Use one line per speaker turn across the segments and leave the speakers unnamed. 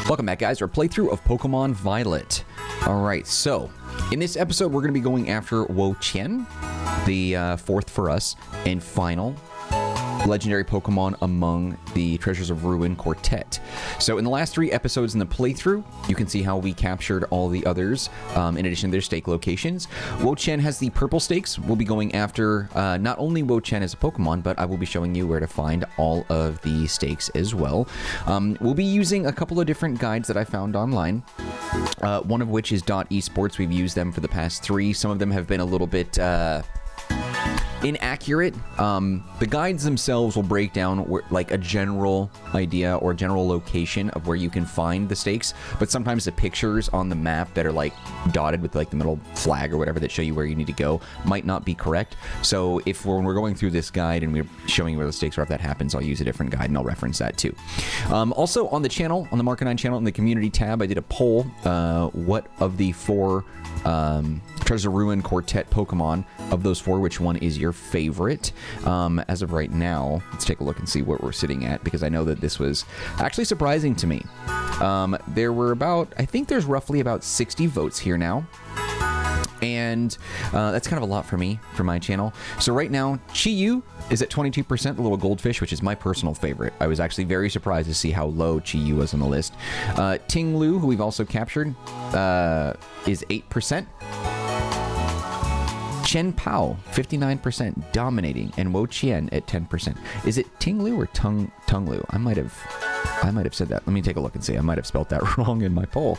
Welcome back, guys, to our playthrough of Pokemon Violet. Alright, so in this episode we're going to be going after Wo-Chien, the fourth for us and final legendary Pokemon among the Treasures of Ruin quartet. So in the last 3 episodes in the playthrough, you can see how we captured all the others in addition to their stake locations. Wo-Chien has the purple stakes. We'll be going after not only Wo-Chien as a Pokemon, but I will be showing you where to find all of the stakes as well. We'll be using a couple of different guides that I found online. One of which is .esports. We've used them for the past 3. Some of them have been a little bit inaccurate. The guides themselves will break down like a general idea or general location of where you can find the stakes, but sometimes the pictures on the map that are like dotted with like the little flag or whatever that show you where you need to go might not be correct. So if when we're going through this guide and we're showing you where the stakes are, if that happens, I'll use a different guide and I'll reference that too. Also on the channel, on the Marcanine channel, in the community tab, I did a poll. What of the 4 Treasure Ruin Quartet Pokemon, of those 4, which one is your favorite? As of right now, let's take a look and see what we're sitting at, because I know that this was actually surprising to me. There were about, I think there's roughly about 60 votes here now. And that's kind of a lot for me, for my channel. So right now, Chi-Yu is at 22%, the little goldfish, which is my personal favorite. I was actually very surprised to see how low Chi-Yu was on the list. Ting-Lu, who we've also captured, is 8%. Chen Pao, 59%, dominating, and Wo-Chien at 10%. Is it Ting-Lu or Tung-Lu? I might have said that. Let me take a look and see. I might have spelt that wrong in my poll.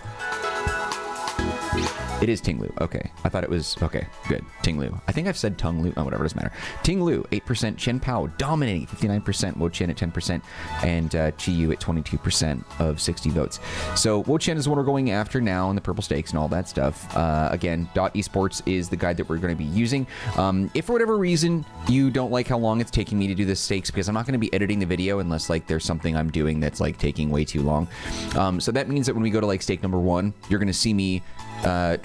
It is Ting-Lu. Okay. I thought it was... Okay, good. Ting-Lu. I think I've said Tung-Lu. Oh, whatever. Doesn't matter. Ting-Lu, 8%. Chen Pao, dominating, 59%. Wo-Chien at 10%. And Chi-Yu at 22% of 60 votes. So Wo-Chien is what we're going after now in the purple stakes and all that stuff. Again, .esports is the guide that we're going to be using. If for whatever reason you don't like how long it's taking me to do the stakes, because I'm not going to be editing the video unless like there's something I'm doing that's like taking way too long. So that means that when we go to like stake number 1, you're going to see me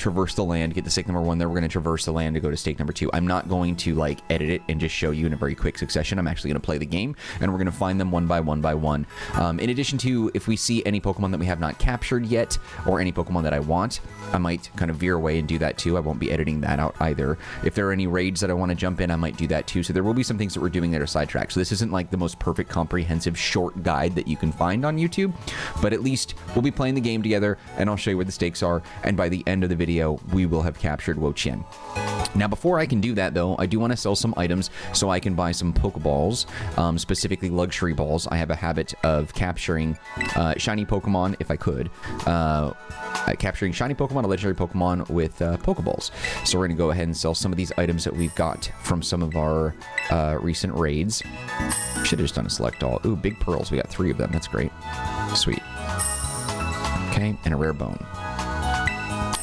traverse the land, get the stake number 1, then we're going to traverse the land to go to stake number 2. I'm not going to like edit it and just show you in a very quick succession. I'm actually going to play the game and we're going to find them one by one. In addition to, if we see any Pokemon that we have not captured yet or any Pokemon that I want, I might kind of veer away and do that too. I won't be editing that out either. If there are any raids that I want to jump in, I might do that too. So there will be some things that we're doing that are sidetracked. So this isn't like the most perfect, comprehensive, short guide that you can find on YouTube, but at least we'll be playing the game together and I'll show you where the stakes are. And by the end of the video, we will have captured Wo-Chien. Now, before I can do that, though, I do want to sell some items so I can buy some Pokeballs, specifically luxury balls. I have a habit of capturing shiny Pokemon, if I could. Capturing shiny Pokemon, a legendary Pokemon with Pokeballs. So we're going to go ahead and sell some of these items that we've got from some of our recent raids. Should have just done a select all. Ooh, big pearls. We got 3 of them. That's great. Sweet. Okay, and a rare bone.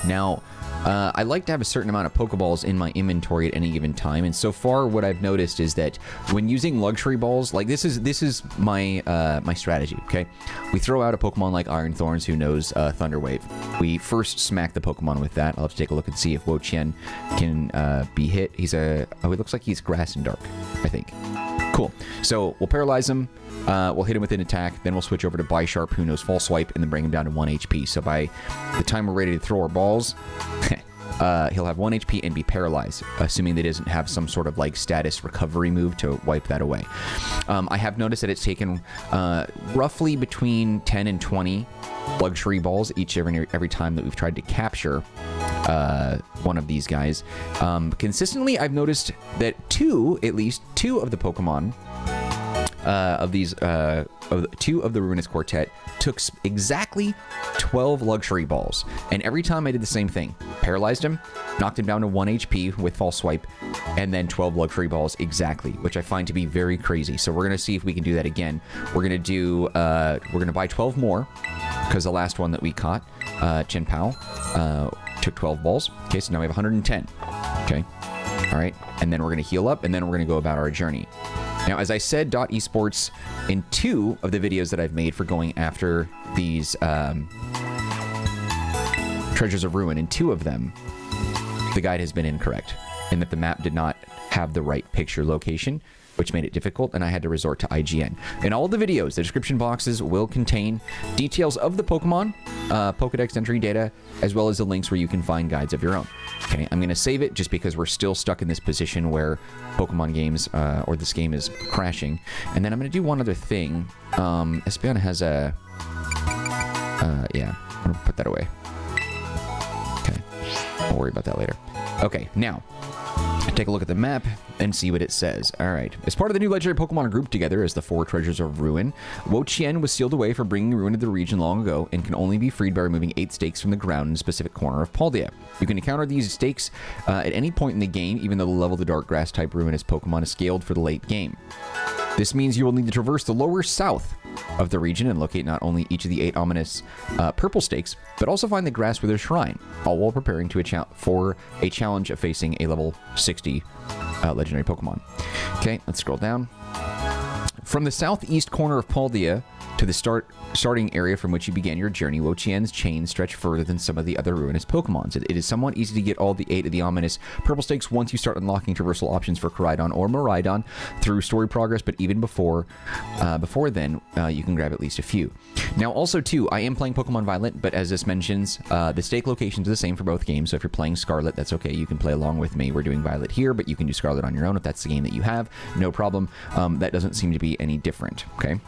Now, I like to have a certain amount of Pokeballs in my inventory at any given time, and so far what I've noticed is that when using luxury balls, like this is my my strategy. Okay, we throw out a Pokemon like Iron Thorns who knows Thunder Wave. We first smack the Pokemon with that. I'll have to take a look and see if Wo-Chien can be hit. He's it looks like he's Grass and Dark, I think. Cool. So we'll paralyze him. We'll hit him with an attack, then we'll switch over to Bisharp, who knows False Swipe, and then bring him down to 1 HP. So by the time we're ready to throw our balls, he'll have 1 HP and be paralyzed, assuming that he doesn't have some sort of like status recovery move to wipe that away. I have noticed that it's taken roughly between 10 and 20 luxury balls every time that we've tried to capture one of these guys. Consistently, I've noticed that at least two of the Pokemon of these, 2 of the Ruinous Quartet took exactly 12 luxury balls. And every time I did the same thing. Paralyzed him, knocked him down to 1 HP with False Swipe, and then 12 luxury balls exactly, which I find to be very crazy. So we're going to see if we can do that again. We're going to do, we're going to buy 12 more, because the last one that we caught, Chen Pao, took 12 balls. Okay, so now we have 110. Okay. All right. And then we're going to heal up, and then we're going to go about our journey. Now, as I said, .esports in 2 of the videos that I've made for going after these Treasures of Ruin, in 2 of them, the guide has been incorrect. and that the map did not have the right picture location, which made it difficult, and I had to resort to IGN. In all the videos, the description boxes will contain details of the Pokemon, Pokedex entry data, as well as the links where you can find guides of your own. Okay, I'm going to save it just because we're still stuck in this position where Pokemon games, or this game is crashing. And then I'm going to do one other thing. Espeon has a... yeah, I'm going to put that away. Okay, I'll worry about that later. Okay, now... take a look at the map and see what it says. All right. As part of the new legendary Pokemon grouped together as the 4 Treasures of Ruin, Wo-Chien was sealed away for bringing ruin to the region long ago and can only be freed by removing 8 stakes from the ground in a specific corner of Paldea. You can encounter these stakes at any point in the game, even though the level of the dark grass type ruinous Pokemon is scaled for the late game. This means you will need to traverse the lower south of the region and locate not only each of the 8 ominous purple stakes, but also find the grass wither shrine, all while preparing to for a challenge of facing a level 60 legendary Pokemon. Okay, let's scroll down. From the southeast corner of Paldea to the starting area from which you began your journey, Wo-Chien's chains stretch further than some of the other ruinous Pokemons. It is somewhat easy to get all the 8 of the ominous purple stakes once you start unlocking traversal options for Koraidon or Miraidon through story progress, but even before then, you can grab at least a few. Now, also, too, I am playing Pokemon Violet, but as this mentions, the stake locations are the same for both games, so if you're playing Scarlet, that's okay. You can play along with me. We're doing Violet here, but you can do Scarlet on your own if that's the game that you have. No problem. That doesn't seem to be any different, okay?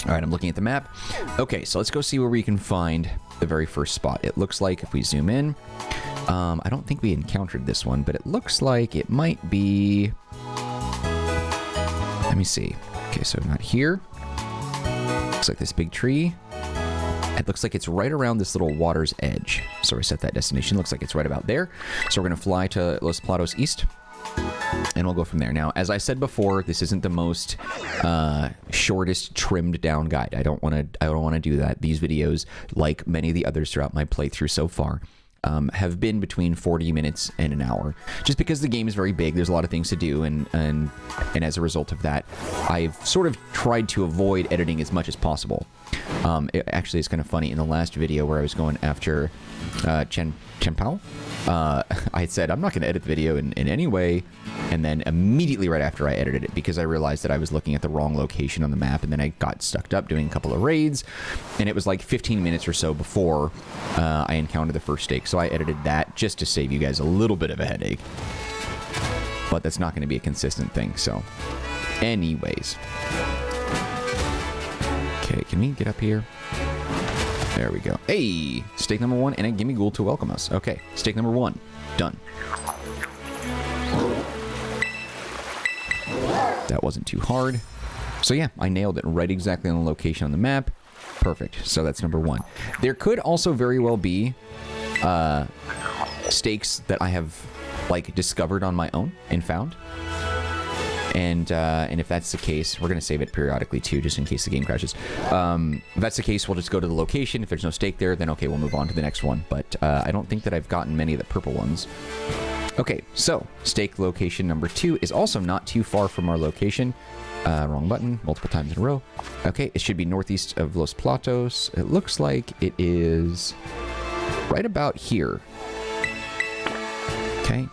All right, I'm looking at the map. Okay, so let's go see where we can find the very first spot. It looks like if we zoom in, I don't think we encountered this one, but it looks like it might be... Let me see. Okay, so not here. Looks like this big tree. It looks like it's right around this little water's edge. So we set that destination. Looks like it's right about there. So we're going to fly to Los Platos East. And we'll go from there. Now, as I said before, this isn't the most shortest, trimmed down guide. I don't want to do that. These videos, like many of the others throughout my playthrough so far, have been between 40 minutes and an hour. Just because the game is very big, there's a lot of things to do, and as a result of that, I've sort of tried to avoid editing as much as possible. Actually, it's kind of funny. In the last video where I was going after Chen Pao, I had said, I'm not going to edit the video in any way. And then immediately right after I edited it, because I realized that I was looking at the wrong location on the map, and then I got stuck up doing a couple of raids, and it was like 15 minutes or so before I encountered the first stake. So I edited that just to save you guys a little bit of a headache. But that's not going to be a consistent thing, so... Anyways. Okay, can we get up here? There we go. Hey! Stake number 1, and a Gimme Ghoul to welcome us. Okay, stake number 1. Done. That wasn't too hard. So yeah, I nailed it right exactly on the location on the map. Perfect. So that's number 1. There could also very well be stakes that I have like discovered on my own and found. And if that's the case, we're going to save it periodically too, just in case the game crashes. If that's the case, we'll just go to the location. If there's no stake there, then okay, we'll move on to the next one. But I don't think that I've gotten many of the purple ones. Okay, so stake location number 2 is also not too far from our location. Wrong button, multiple times in a row. Okay, it should be northeast of Los Platos. It looks like it is right about here. Okay,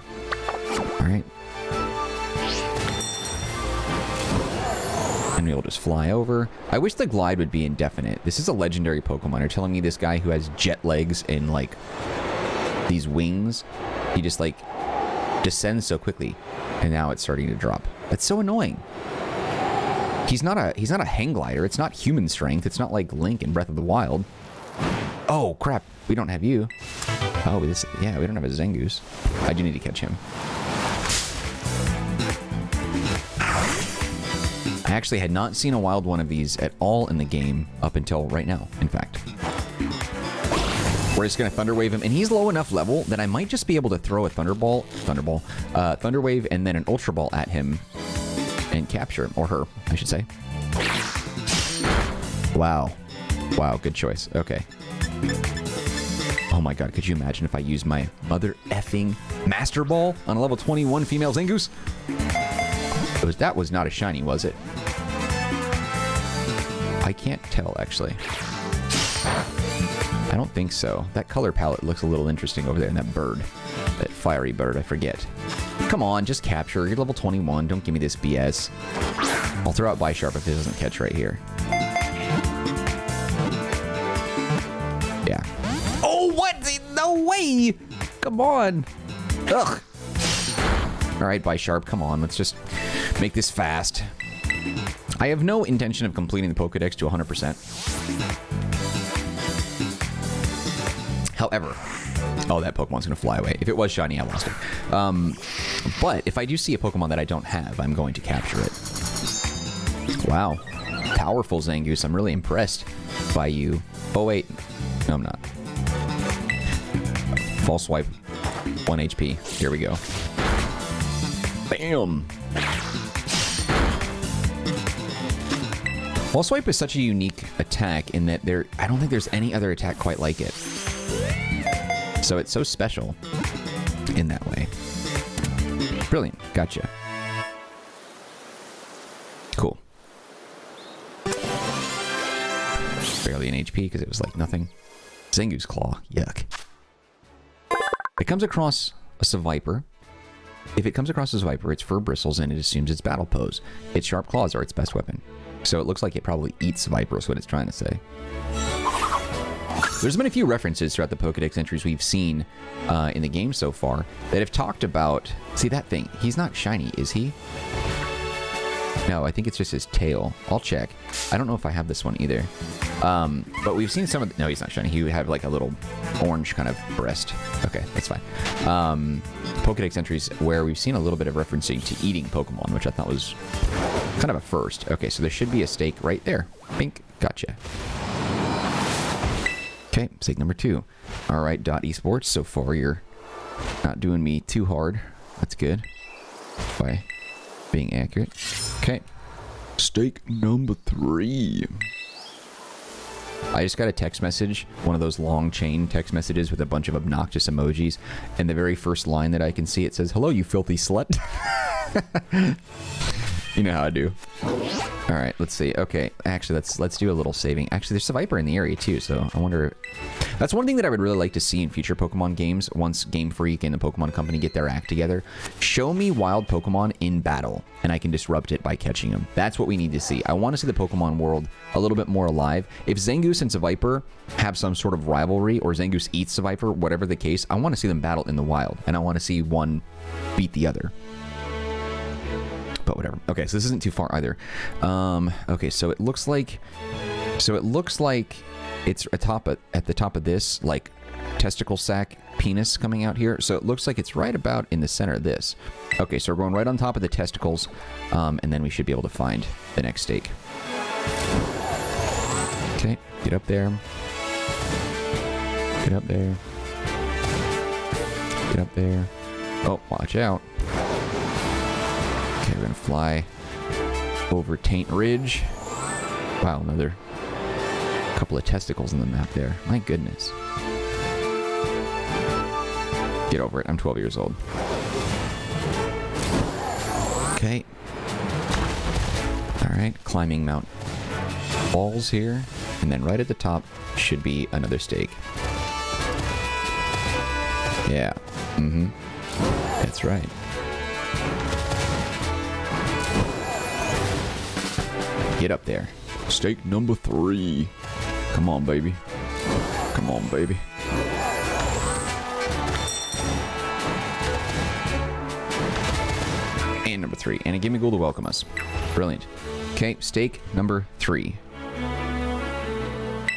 all right. And we'll just fly over. I wish the glide would be indefinite. This is a legendary Pokemon. You're telling me this guy who has jet legs and like these wings, he just like descends so quickly, and now it's starting to drop. That's so annoying. He's not a hang glider. It's not human strength. It's not like Link in Breath of the Wild. Oh crap, we don't have you. Oh, yeah, we don't have a Zangoose. I do need to catch him. I actually had not seen a wild one of these at all in the game up until right now, in fact. We're just going to Thunder Wave him, and he's low enough level that I might just be able to throw a Thunder Wave, and then an Ultra Ball at him and capture him, or her, I should say. Wow. Wow, good choice. Okay. Oh my god, could you imagine if I used my mother effing Master Ball on a level 21 female Zangoose? That was not a shiny, was it? I can't tell, actually. I don't think so. That color palette looks a little interesting over there in that bird. That fiery bird, I forget. Come on, just capture. You're level 21. Don't give me this BS. I'll throw out Bisharp if it doesn't catch right here. Yeah. Oh, what? No way! Come on. Ugh. All right, Bisharp, come on. Let's just make this fast. I have no intention of completing the Pokedex to 100%. However, oh, that Pokemon's going to fly away. If it was shiny, I lost it. But if I do see a Pokemon that I don't have, I'm going to capture it. Wow. Powerful Zangoose. I'm really impressed by you. Oh, wait. No, I'm not. False Swipe. 1 HP. Here we go. Bam! False Swipe is such a unique attack in that I don't think there's any other attack quite like it. So it's so special in that way. Brilliant. Gotcha. Cool. Barely an HP because it was like nothing. Zangoose Claw. Yuck. It comes across a Seviper. If it comes across a Seviper, its fur bristles and it assumes its battle pose. Its sharp claws are its best weapon. So it looks like it probably eats Viper is what it's trying to say. There's been a few references throughout the Pokedex entries we've seen in the game so far that have talked about... See that thing? He's not shiny, is he? No, I think it's just his tail. I'll check. I don't know if I have this one either. But we've seen some of... No, he's not shiny. He would have like a little orange kind of breast. Okay, that's fine. Pokedex entries where we've seen a little bit of referencing to eating Pokemon, which I thought was kind of a first. Okay, so there should be a stake right there. Pink. Gotcha. Okay, stake number 2. All right, Esports. So far, you're not doing me too hard. That's good. By being accurate. Okay. Stake number 3. I just got a text message, one of those long chain text messages with a bunch of obnoxious emojis, and the very first line that I can see, it says, "Hello, you filthy slut." You know how I do. All right, let's see. Okay, actually, let's do a little saving. Actually, there's a Viper in the area too, so I wonder. That's one thing that I would really like to see in future Pokemon games. Once Game Freak and the Pokemon Company get their act together, show me wild Pokemon in battle, and I can disrupt it by catching them. That's what we need to see. I want to see the Pokemon world a little bit more alive. If Zangoose and Seviper have some sort of rivalry, or Zangoose eats Seviper, whatever the case, I want to see them battle in the wild, and I want to see one beat the other. But whatever. Okay, so this isn't too far either. Okay, so it looks like it's at the top of this, like, testicle sac penis coming out here. So it looks like it's right about in the center of this. Okay, so we're going right on top of the testicles, and then we should be able to find the next stake. Okay, get up there. Get up there. Get up there. Oh, watch out. Okay, we're gonna fly over Taint Ridge. Wow, another couple of testicles in the map there. My goodness. Get over it. I'm 12 years old. Okay. Alright, climbing Mount Balls here. And then right at the top should be another stake. Yeah. Mm-hmm. That's right. Get up there. Stake number 3. Come on, baby. Come on, baby. And number 3. And a Gimmighoul to welcome us. Brilliant. Okay, stake number 3.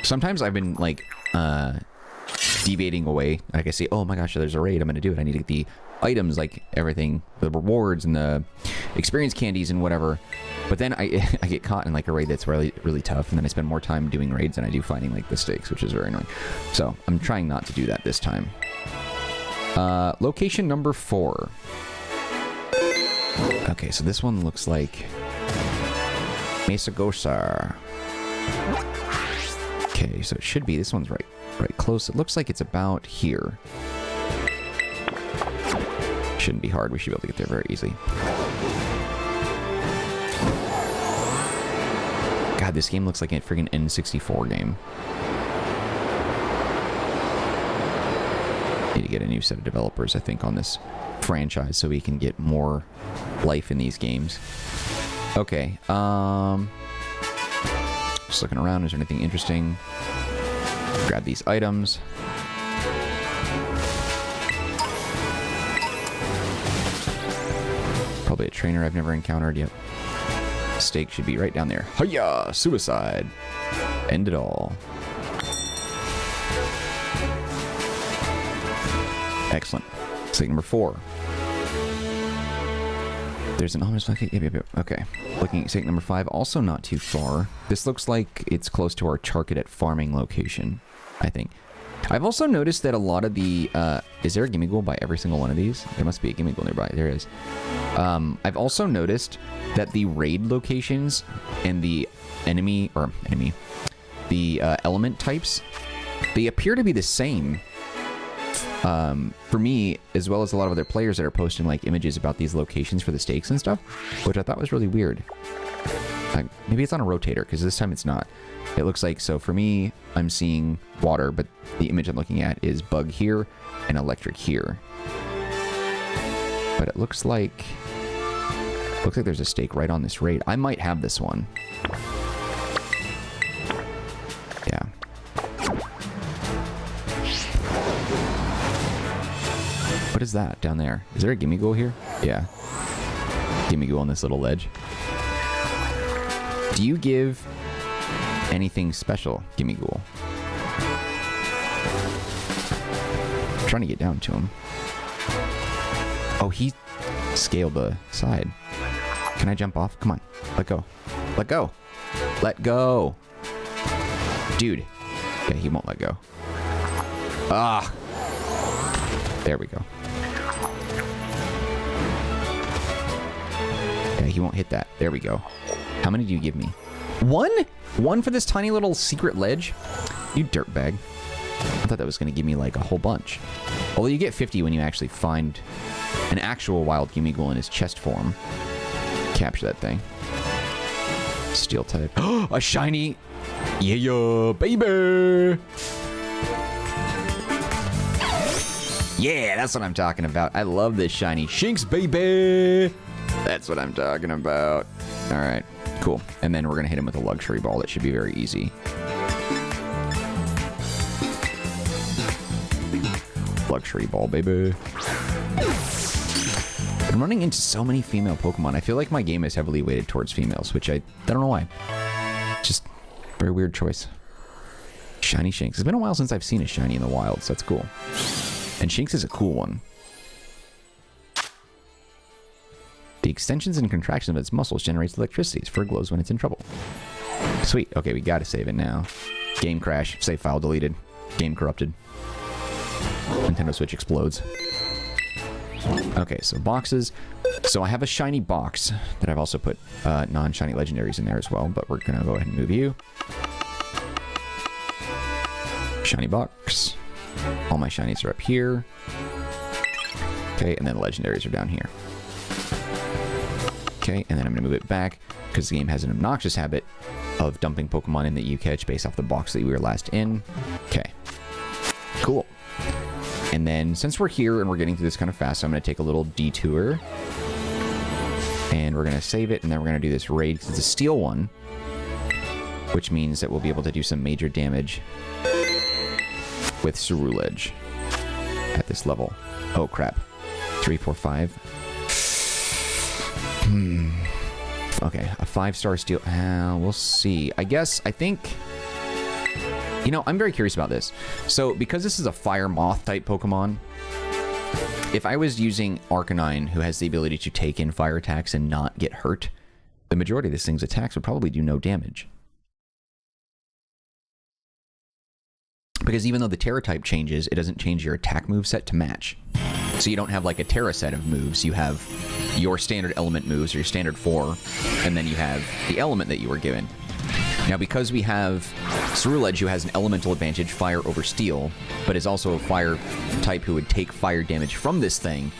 Sometimes I've been, like, deviating away. Like I say, oh my gosh, there's a raid. I'm going to do it. I need to get the items, like everything, the rewards and the experience candies and whatever. But then I get caught in like a raid that's really, really tough, and then I spend more time doing raids than I do finding like the stakes, which is very annoying. So I'm trying not to do that this time. Location number 4. Okay, so this one looks like Mesagosa. Okay, so it should be, this one's right close. It looks like it's about here. Shouldn't be hard. We should be able to get there very easily. God, this game looks like a freaking N64 game. Need to get a new set of developers, I think, on this franchise so we can get more life in these games. Okay, just looking around, is there anything interesting? Grab these items. Probably a trainer I've never encountered yet. Stake should be right down there. Hiya! Suicide! End it all. Excellent. Stake number 4. There's an ominous... Okay. Looking at stake number 5, also not too far. This looks like it's close to our Charcadet farming location, I think. I've also noticed that a lot of the... is there a Gimmighoul by every single one of these? There must be a Gimmighoul nearby. There is. I've also noticed that the raid locations and the the element types, they appear to be the same. For me, as well as a lot of other players that are posting like images about these locations for the stakes and stuff, which I thought was really weird. Maybe it's on a rotator, because this time it's not. It looks like, so for me, I'm seeing water, but the image I'm looking at is bug here and electric here. But it looks like there's a stake right on this raid. I might have this one. Yeah. What is that down there? Is there a Gimmighoul here? Yeah. Gimmighoul on this little ledge. Do you give anything special, Gimmighoul? I'm trying to get down to him. Oh, he scaled the side. Can I jump off? Come on. Let go. Let go. Let go. Dude. Yeah, he won't let go. Ah. There we go. Yeah, he won't hit that. There we go. How many do you give me? 1? 1 for this tiny little secret ledge? You dirtbag. I thought that was going to give me like a whole bunch. Although you get 50 when you actually find an actual wild Gimmighoul in his chest form. Capture that thing. Steel type. A shiny! Yeah, baby! Yeah, that's what I'm talking about. I love this shiny Shinx, baby! That's what I'm talking about. Alright, cool. And then we're going to hit him with a luxury ball. That should be very easy. Luxury ball, baby. I'm running into so many female Pokemon. I feel like my game is heavily weighted towards females, which I don't know why. Just very weird choice. Shiny Shinx. It's been a while since I've seen a shiny in the wild, so that's cool. And Shinx is a cool one. The extensions and contractions of its muscles generates electricity. Its fur glows when it's in trouble. Sweet. Okay, we gotta save it now. Game crash. Save file deleted. Game corrupted. Nintendo Switch explodes. Okay, so boxes. So I have a shiny box that I've also put non-shiny legendaries in there as well, but we're gonna go ahead and move you. Shiny box. All my shinies are up here. Okay, and then the legendaries are down here. Okay, and then I'm going to move it back because the game has an obnoxious habit of dumping Pokemon in that you catch based off the box that we were last in. Okay, cool. And then since we're here and we're getting through this kind of fast, I'm going to take a little detour. And we're going to save it, and then we're going to do this raid because it's a steel one, which means that we'll be able to do some major damage with Ceruledge at this level. Oh, crap. 3, 4, 5. Okay, a 5-star steel. We'll see. I think... You know, I'm very curious about this. So, because this is a fire moth type Pokemon, if I was using Marcanine, who has the ability to take in fire attacks and not get hurt, the majority of this thing's attacks would probably do no damage. Because even though the Tera Type changes, it doesn't change your attack moveset to match. So you don't have like a Tera set of moves. You have your standard element moves, or your standard 4, and then you have the element that you were given. Now, because we have Ceruledge, who has an elemental advantage, fire over steel, but is also a fire type who would take fire damage from this thing,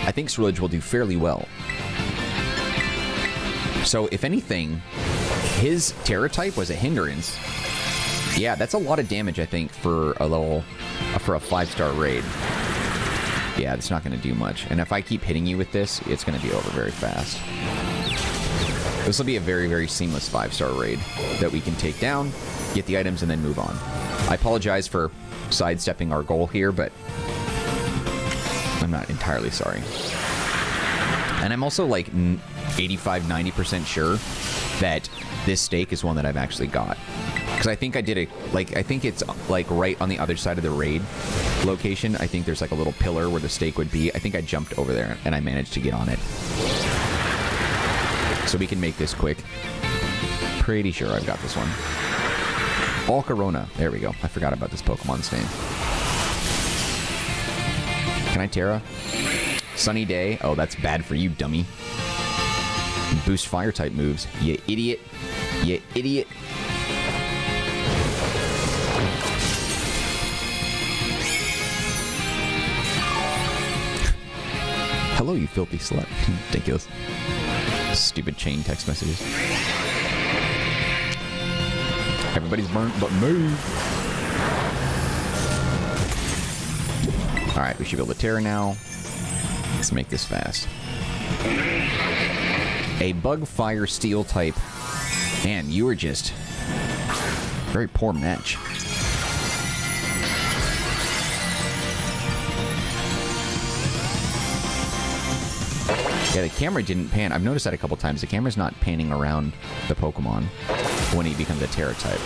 I think Ceruledge will do fairly well. So, if anything, his Tera Type was a hindrance. Yeah, that's a lot of damage, I think, for a 5-star raid. Yeah, it's not going to do much. And if I keep hitting you with this, it's going to be over very fast. This will be a very, very seamless 5-star raid that we can take down, get the items, and then move on. I apologize for sidestepping our goal here, but I'm not entirely sorry. And I'm also like 85-90% sure that this stake is one that I've actually got. Because I think I did it, like, I think it's like right on the other side of the raid location. I think there's like a little pillar where the stake would be. I think I jumped over there and I managed to get on it. So we can make this quick. Pretty sure I've got this one. Volcarona. There we go. I forgot about this Pokemon's name. Can I Tera? Sunny Day. Oh, that's bad for you, dummy. Boost fire type moves. You idiot. You idiot. Hello, you filthy slut. Ridiculous. Stupid chain text messages. Everybody's burnt but me. Alright, we should be able to Tera now. Let's make this fast. A bug fire steel type. Man, you were just very poor match. Yeah, the camera didn't pan. I've noticed that a couple times. The camera's not panning around the Pokemon when he becomes a Tera type.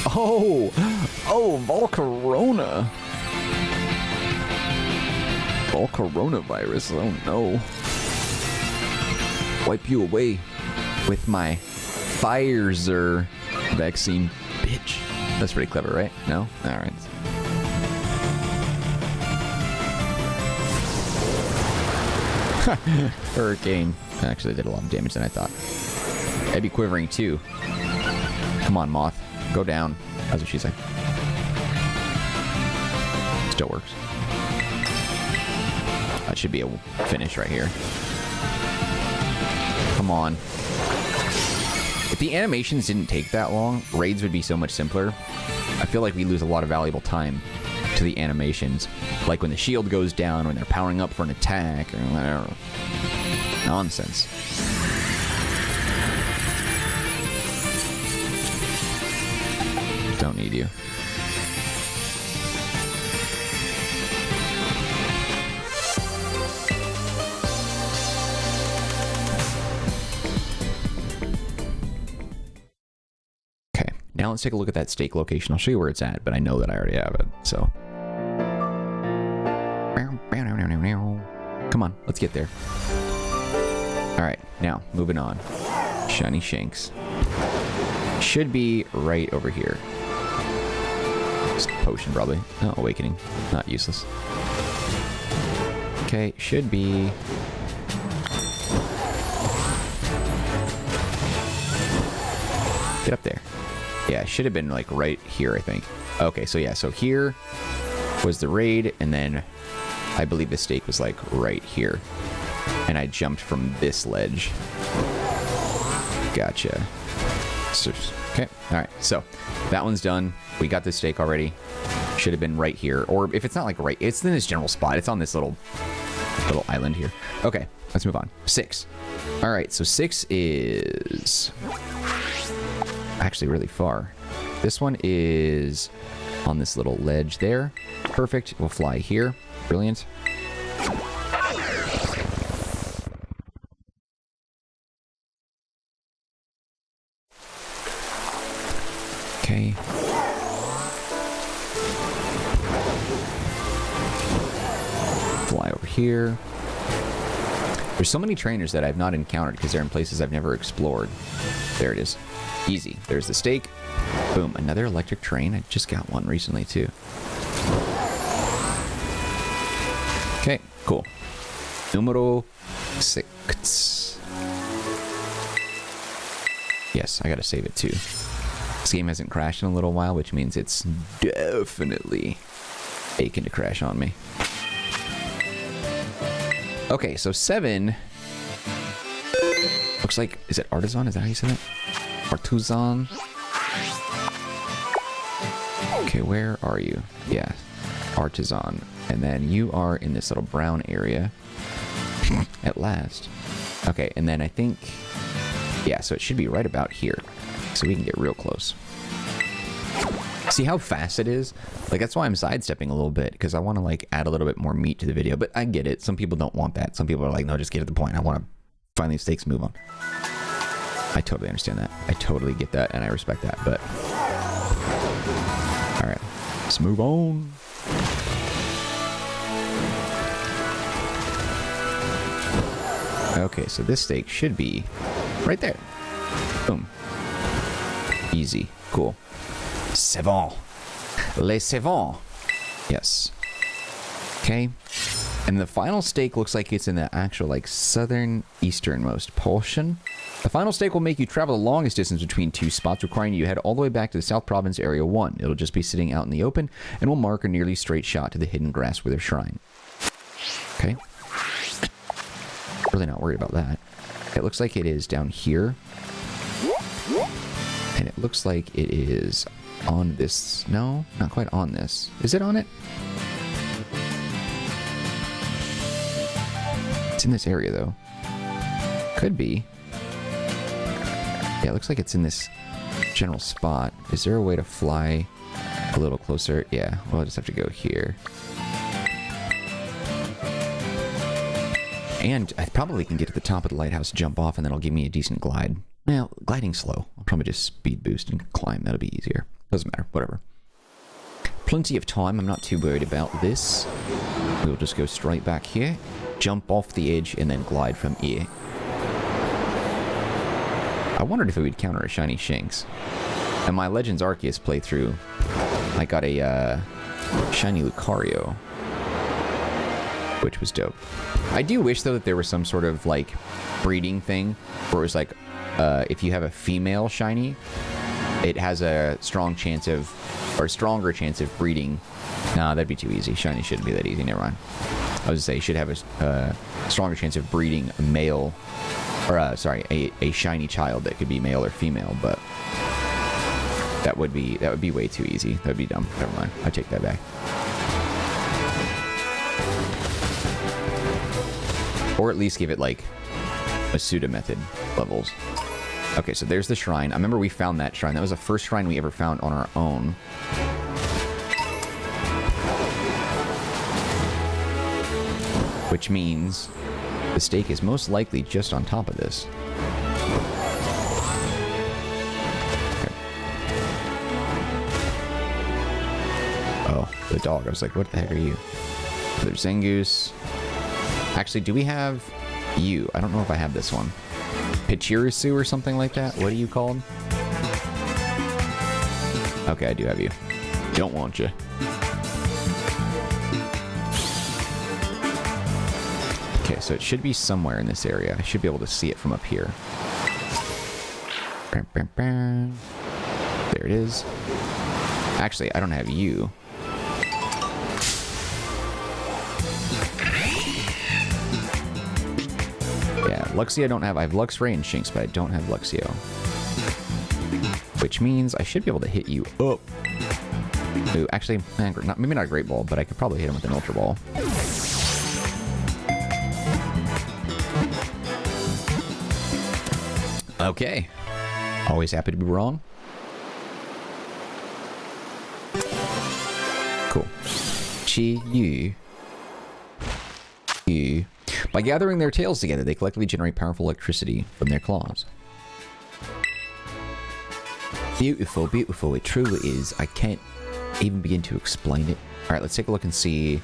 Oh! Oh, Volcarona! Volcarona virus. Oh no. Wipe you away with my Pfizer vaccine, bitch. That's pretty clever, right? No? Alright. Hurricane. Actually, did a lot of damage than I thought. I'd be quivering too. Come on, Moth. Go down. That's what she said. Still works. That should be a finish right here. Come on. If the animations didn't take that long, raids would be so much simpler. I feel like we lose a lot of valuable time to the animations. Like when the shield goes down, when they're powering up for an attack, or whatever. Nonsense. Don't need you. Okay, now let's take a look at that stake location. I'll show you where it's at, but I know that I already have it, so. Come on, let's get there. Alright, now, moving on. Shiny Shanks. Should be right over here. Just potion, probably. Oh, Awakening. Not useless. Okay, should be... Get up there. Yeah, it should have been, like, right here, I think. Okay, so yeah, so here was the raid, and then I believe the stake was, like, right here. And I jumped from this ledge. Gotcha. So, okay, alright, so that one's done. We got this stake already. Should have been right here. Or if it's not, like, right, it's in this general spot. It's on this little island here. Okay, let's move on. 6. Alright, so 6 is... actually really far. This one is on this little ledge there. Perfect. We'll fly here. Brilliant. Okay. Fly over here. There's so many trainers that I've not encountered because they're in places I've never explored. There it is. Easy. There's the stake. Boom. Another electric train. I just got one recently too. Okay, cool. Numero 6. Yes, I gotta save it too. This game hasn't crashed in a little while, which means it's definitely aching to crash on me. Okay, so 7... looks like... is it Artisan? Is that how you say that? Artisan? Okay, where are you? Yeah, Artisan. And then you are in this little brown area. At last. Okay, and then I think... Yeah, so it should be right about here. So we can get real close. See how fast it is? Like, that's why I'm sidestepping a little bit, because I want to, like, add a little bit more meat to the video. But I get it. Some people don't want that. Some people are like, no, just get to the point. I want to find these stakes, move on. I totally understand that. I totally get that, and I respect that, but... Alright, let's move on. Okay, so this stake should be right there. Boom. Easy. Cool. C'est bon. Les c'est bon. Yes. Okay. And the final stake looks like it's in the actual, like, southern easternmost portion. The final stake will make you travel the longest distance between two spots, requiring you to head all the way back to the South Province Area 1. It'll just be sitting out in the open, and will mark a nearly straight shot to the hidden grass with their shrine. Okay. Really not worried about that. It looks like it is down here. And it looks like it is on this... No, not quite on this. Is it on it? It's in this area, though. Could be. Yeah, it looks like it's in this general spot. Is there a way to fly a little closer? Yeah, well, I'll just have to go here. And I probably can get to the top of the lighthouse, jump off, and then it'll give me a decent glide. Well, gliding's slow. I'll probably just speed boost and climb. That'll be easier. Doesn't matter. Whatever. Plenty of time. I'm not too worried about this. We'll just go straight back here, jump off the edge, and then glide from here. I wondered if it would counter a shiny Shinx. In my Legends Arceus playthrough, I got a shiny Lucario, which was dope. I do wish, though, that there was some sort of, like, breeding thing where it was like, if you have a female shiny, it has a strong chance of, or stronger chance of breeding. Nah, that'd be too easy. Shiny shouldn't be that easy. Never mind. I was gonna say, you should have a stronger chance of breeding a male, or sorry, a shiny child that could be male or female, but that would be way too easy. That would be dumb. Never mind. I take that back. Or at least give it, like, a pseudo method levels. Okay, so there's the shrine. I remember we found that shrine. That was the first shrine we ever found on our own. Which means the stake is most likely just on top of this. Okay. Oh, the dog. I was like, what the heck are you? There's Zangoose. Actually, do we have you? I don't know if I have this one. Pachirisu or something like that? What are you called? Okay, I do have you. Don't want you. Okay, so it should be somewhere in this area. I should be able to see it from up here. There it is. Actually, I don't have you. Yeah, Luxio I don't have. I have Luxray and Shinx, but I don't have Luxio. Which means I should be able to hit you up. Ooh, actually, maybe not a Great Ball, but I could probably hit him with an Ultra Ball. Okay. Always happy to be wrong. Cool. Chi-Yu. By gathering their tails together, they collectively generate powerful electricity from their claws. Beautiful, beautiful. It truly is. I can't even begin to explain it. Alright, let's take a look and see.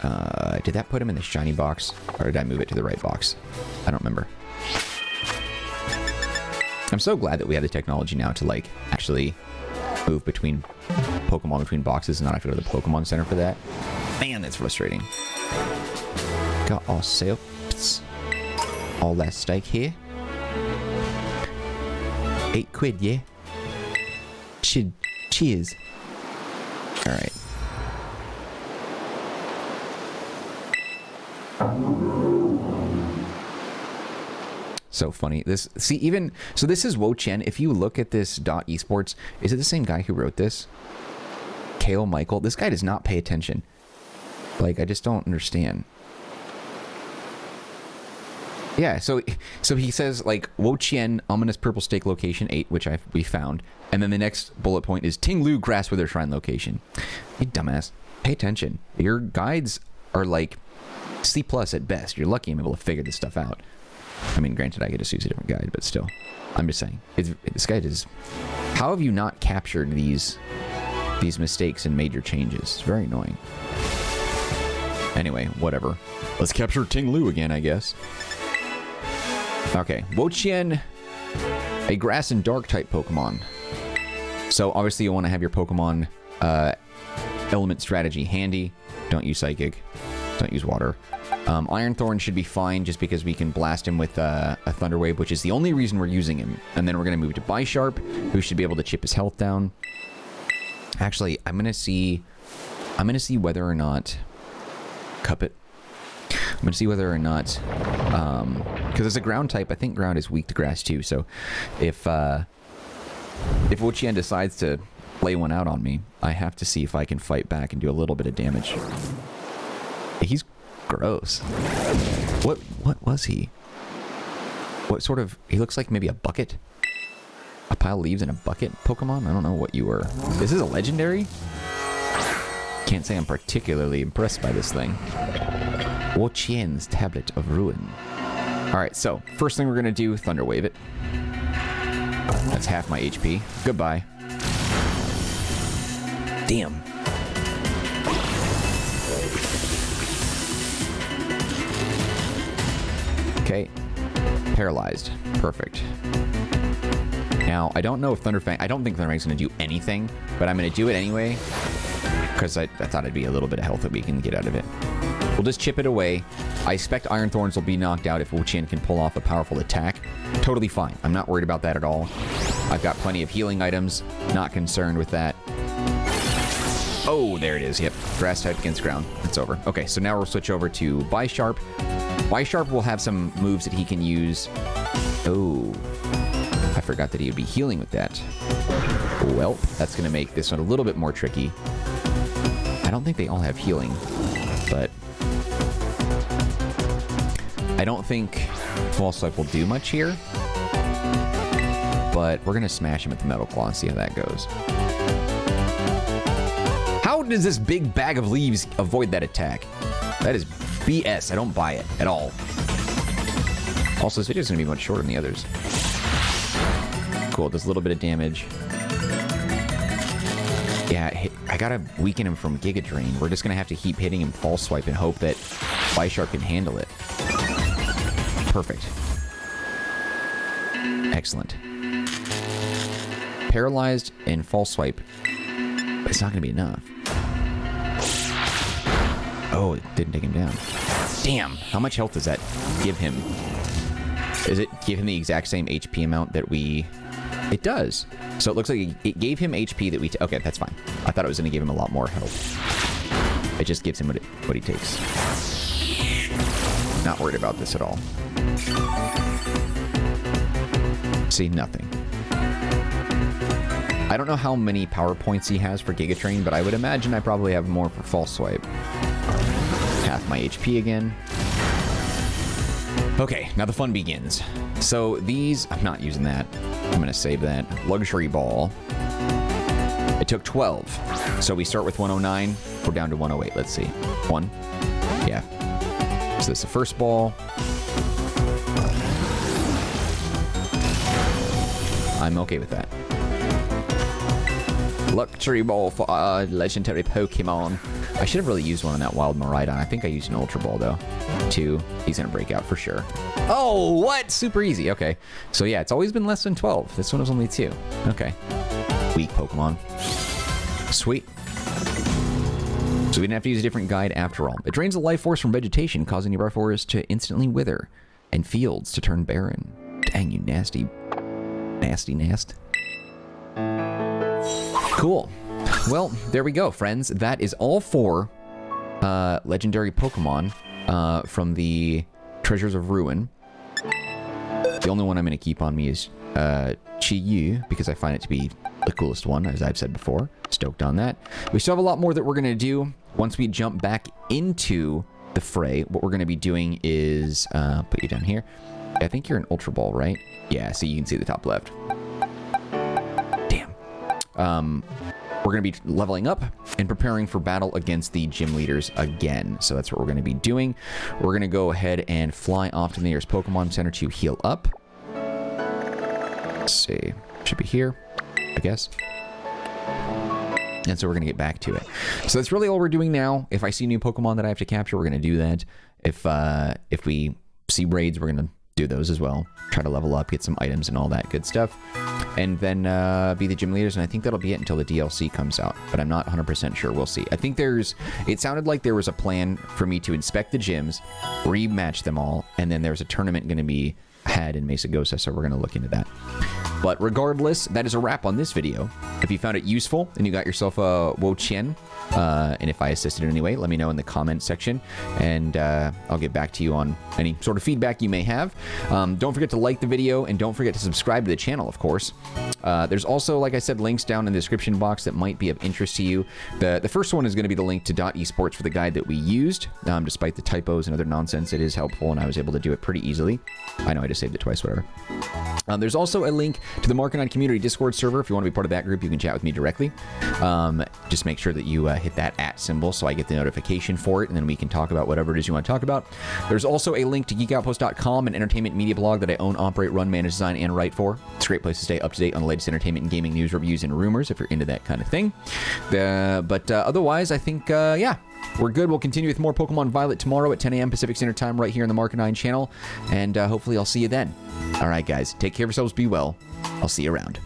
Did that put him in the shiny box? Or did I move it to the right box? I don't remember. I'm so glad that we have the technology now to, like, actually move between Pokemon between boxes and not have to go to the Pokemon Center for that. Man, that's frustrating. Got ourselves all that stake here. 8 quid, yeah? Cheers. Alright. So funny. This, see, even, so this is Wo-Chien. If you look at this .esports, is it the same guy who wrote this? Kale Michael. This guy does not pay attention. Like, I just don't understand. Yeah, so he says, like, Wo-Chien, ominous purple stake location 8, which we found. And then the next bullet point is Ting-Lu grass wither shrine location. You dumbass. Pay attention. Your guides are like C+ at best. You're lucky I'm able to figure this stuff out. I mean, granted, I could just use a different guide, but still. I'm just saying. This guide is... How have you not captured these mistakes and made your changes? It's very annoying. Anyway, whatever. Let's capture Ting-Lu again, I guess. Okay, Wo-Chien, a grass and dark type Pokemon. So obviously you want to have your Pokemon element strategy handy. Don't use Psychic. Don't use Water. Iron Thorn should be fine just because we can blast him with a Thunder Wave, which is the only reason we're using him. And then we're going to move to Bisharp, who should be able to chip his health down. Actually, I'm going to see whether or not Cuppet. I'm going to see whether or not, because as a ground type, I think ground is weak to grass too. So if Wo-Chien decides to lay one out on me, I have to see if I can fight back and do a little bit of damage. He's gross. What was he? What sort of... He looks like maybe a bucket? A pile of leaves in a bucket Pokemon? I don't know what you were. This is a legendary? Can't say I'm particularly impressed by this thing. Wo-Chien's Tablet of Ruin. Alright, so, first thing we're going to do, Thunder Wave it. That's half my HP. Goodbye. Damn. Okay. Paralyzed. Perfect. Now, I don't know if Thunderfang... I don't think Thunderfang's going to do anything, but I'm going to do it anyway, because I thought it'd be a little bit of health that we can get out of it. We'll just chip it away. I expect Iron Thorns will be knocked out if Wo-Chien can pull off a powerful attack. Totally fine. I'm not worried about that at all. I've got plenty of healing items. Not concerned with that. Oh, there it is. Yep. Grass type against ground. It's over. Okay, so now we'll switch over to Bisharp. Bisharp will have some moves that he can use. Oh. I forgot that he would be healing with that. Well, that's going to make this one a little bit more tricky. I don't think they all have healing, but... I don't think False Swipe will do much here, but we're going to smash him with the Metal Claw and see how that goes. How does this big bag of leaves avoid that attack? That is BS. I don't buy it at all. Also, this video is going to be much shorter than the others. Cool, does a little bit of damage. Yeah, I gotta weaken him from Giga Drain. We're just going to have to keep hitting him False Swipe and hope that Bisharp can handle it. Perfect. Excellent. Paralyzed and False Swipe. But it's not going to be enough. Oh, it didn't take him down. Damn. How much health does that give him? Does it give him the exact same HP amount that we... It does. So it looks like it gave him HP that we... Okay, that's fine. I thought it was going to give him a lot more health. It just gives him what he takes. Not worried about this at all. See, nothing. I don't know how many power points he has for Giga Train, but I would imagine I probably have more for False Swipe. Half my HP again. Okay, now the fun begins. So these... I'm not using that. I'm going to save that. Luxury Ball. It took 12. So we start with 109. We're down to 108. Let's see. 1. Yeah. So this is the first ball. I'm okay with that. Luxury Ball for legendary Pokemon. I should have really used one on that Wild Miraidon. I think I used an Ultra Ball, though. 2. He's going to break out for sure. Oh, what? Super easy. Okay. So, yeah, it's always been less than 12. This one was only 2. Okay. Weak Pokemon. Sweet. So we didn't have to use a different guide after all. It drains the life force from vegetation, causing nearby forests to instantly wither and fields to turn barren. Dang, you nasty nast. Cool. Well, there we go, friends. That is all 4 legendary Pokemon from the Treasures of Ruin. The only one I'm going to keep on me is Chi-Yu, because I find it to be the coolest one, as I've said before. Stoked on that. We still have a lot more that we're going to do. Once we jump back into the fray, what we're going to be doing is put you down here. I think you're an Ultra Ball, right? Yeah, so you can see the top left. Damn. We're going to be leveling up and preparing for battle against the gym leaders again. So that's what we're going to be doing. We're going to go ahead and fly off to the nearest Pokemon Center to heal up. Let's see. Should be here, I guess. And so we're going to get back to it. So that's really all we're doing now. If I see new Pokemon that I have to capture, we're going to do that. If we see raids, we're going to do those as well. Try to level up, get some items and all that good stuff. And then be the gym leaders. And I think that'll be it until the DLC comes out. But I'm not 100% sure. We'll see. I think it sounded like there was a plan for me to inspect the gyms, rematch them all. And then there's a tournament going to be had in Mesa Gosa. So we're going to look into that. But regardless, that is a wrap on this video. If you found it useful and you got yourself a Wo-Chien, and if I assisted in any way, let me know in the comment section, and I'll get back to you on any sort of feedback you may have. Don't forget to like the video, and don't forget to subscribe to the channel, of course. There's also, like I said, links down in the description box that might be of interest to you. The first one is going to be the link to .esports for the guide that we used. Despite the typos and other nonsense, it is helpful, and I was able to do it pretty easily. I know I just saved it twice, whatever. There's also a link to the Marcanine community Discord server. If you want to be part of that group, you can chat with me directly. Just make sure that you hit that @ symbol so I get the notification for it, and then we can talk about whatever it is you want to talk about. There's also a link to geekoutpost.com, an entertainment media blog that I own, operate, run, manage, design, and write for. It's a great place to stay up to date on the latest entertainment and gaming news, reviews, and rumors if you're into that kind of thing. But otherwise, I think, yeah, we're good. We'll continue with more Pokemon Violet tomorrow at 10 a.m. Pacific Standard Time right here on the Marcanine channel, and hopefully I'll see you then. All right, guys, take care of yourselves. Be well. I'll see you around.